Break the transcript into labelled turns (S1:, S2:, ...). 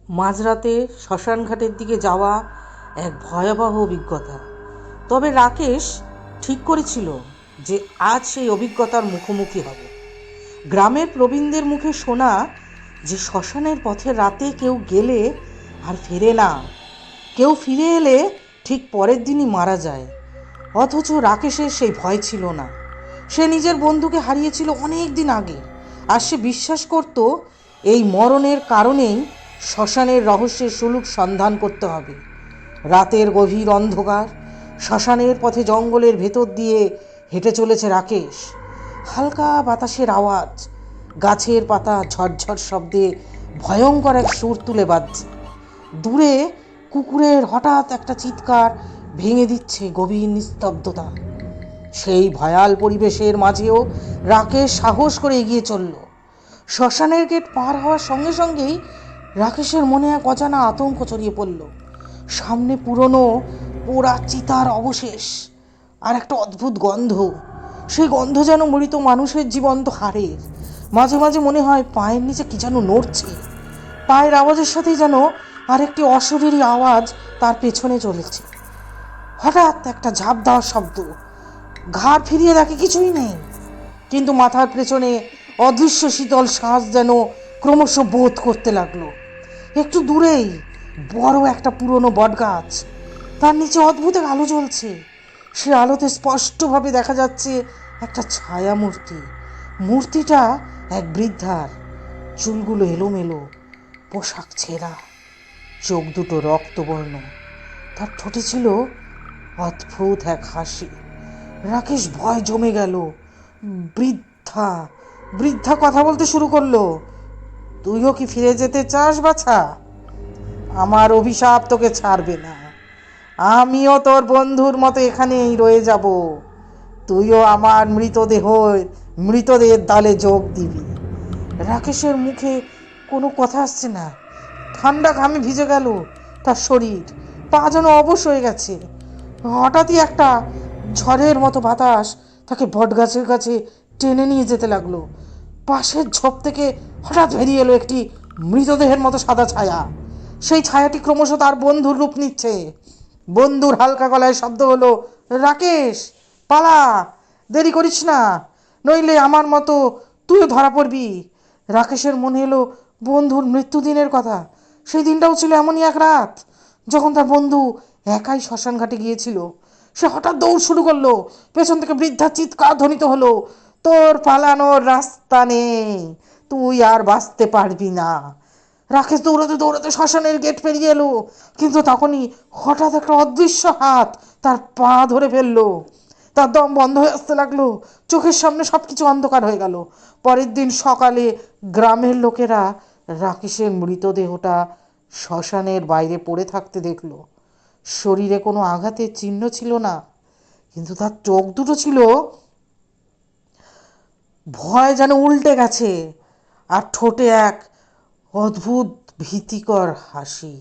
S1: মাঝরাতে শ্মশানঘাটের দিকে যাওয়া এক ভয়াবহ অভিজ্ঞতা। তবে রাকেশ ঠিক করেছিল যে আজ সেই অভিজ্ঞতার মুখোমুখি হবে। গ্রামের প্রবীণদের মুখে শোনা যে শ্মশানের পথে রাতে কেউ গেলে আর ফেরে না, কেউ ফিরে এলে ঠিক পরের দিনই মারা যায়। অথচ রাকেশের সেই ভয় ছিল না। সে নিজের বন্ধুকে হারিয়েছিল অনেক দিন আগে, আর সে বিশ্বাস করত এই মরণের কারণেই শ্মশানের রহস্যের সুলুক সন্ধান করতে হবে। রাতের গভীর অন্ধকার, শ্মশানের পথে জঙ্গলের ভেতর দিয়ে হেঁটে চলেছে রাকেশ। হালকা বাতাসের আওয়াজ, গাছের পাতা ঝরঝর শব্দে ভয়ঙ্কর এক সুর তুলে বাজছে। দূরে কুকুরের হঠাৎ একটা চিৎকার ভেঙে দিচ্ছে গভীর নিস্তব্ধতা। সেই ভয়াল পরিবেশের মাঝেও রাকেশ সাহস করে এগিয়ে চলল। শ্মশানের গেট পার হওয়ার সঙ্গে সঙ্গেই রাকেশের মনে এক অজানা আতঙ্ক ছড়িয়ে পড়ল। সামনে পুরনো পোড়া চিতার অবশেষ, আর একটা অদ্ভুত গন্ধ। সেই গন্ধ যেন মৃত মানুষের জীবন্ত হাড়ের। মাঝে মাঝে মনে হয় পায়ের নিচে কি যেন নড়ছে। পায়ের আওয়াজের সাথেই যেন আরেকটি অশরীরী আওয়াজ তার পেছনে চলেছে। হঠাৎ একটা ঝাঁপ দেওয়ার শব্দ। ঘাড় ফিরিয়ে দেখে কিছুই নেই, কিন্তু মাথার পেছনে অদৃশ্য শীতল শ্বাস যেন ক্রমশ বোধ করতে লাগলো। একটু দূরেই বড় একটা পুরনো বটগাছ, তার নিচে অদ্ভুত এক আলো জ্বলছে। সে আলোতে স্পষ্টভাবে দেখা যাচ্ছে একটা ছায়া মূর্তি। মূর্তিটা এক বৃদ্ধার, চুলগুলো এলোমেলো, পোশাক ছেঁড়া, চোখ দুটো রক্তবর্ণ। তার ঠোঁটে ছিল অদ্ভুত এক হাসি। রাকেশ ভয় জমে গেল। বৃদ্ধা বৃদ্ধা কথা বলতে শুরু করলো। তুইও কি ফিরে যেতে চাস বাছা? আমার অভিশাপ তোকে ছাড়বে না। আমিও তোর বন্ধুর মতো এখানেই রয়ে যাব। তুইও আমার মৃতদেহের দলে যোগ দিবি। রাকেশের মুখে কোনো কথা আসছে না। ঠান্ডা ঘামে ভিজে গেল তার শরীর, পা যেন অবশ হয়ে গেছে। হঠাৎই একটা ঝড়ের মতো বাতাস তাকে বটগাছের কাছে টেনে নিয়ে যেতে লাগলো। পাশের ঝোপ থেকে হঠাৎ বেরিয়ে এলো একটি মৃতদেহের মতো সাদা ছায়া। সেই ছায়াটি ক্রমশ তার বন্ধুর রূপ নিচ্ছে। বন্ধুর হালকা গলায় শব্দ হলো, রাকেশ পালা, দেরি করিস না, নইলে আমার মতো তুইও ধরা পড়বি। রাকেশের মনে এলো বন্ধুর মৃত্যুদিনের কথা। সেই দিনটাও ছিল এমনই এক রাত যখন তার বন্ধু একাই শ্মশান ঘাটে গিয়েছিল। সে হঠাৎ দৌড় শুরু করলো। পেছন থেকে বৃদ্ধার চিৎকার ধ্বনিত হলো, তোর পালানোর রাস্তা নেই, তুই আর বাঁচতে পারবি না। রাকেশ দৌড়াতে দৌড়াতে শ্মশানের গেট পেরিয়ে এলো, কিন্তু তখনই হঠাৎ একটা অদৃশ্য হাত তার পা ধরে ফেললো। তার দম বন্ধ হয়ে আসতে লাগলো। চোখের সামনে সবকিছু অন্ধকার হয়ে গেল। পরের দিন সকালে গ্রামের লোকেরা রাকেশের মৃতদেহটা শ্মশানের বাইরে পড়ে থাকতে দেখলো। শরীরে কোনো আঘাতের চিহ্ন ছিল না, কিন্তু তার চোখ দুটো ছিল ভয় যেন উল্টে গেছে, আর ঠোঁটে এক অদ্ভুত ভীতিকর হাসি।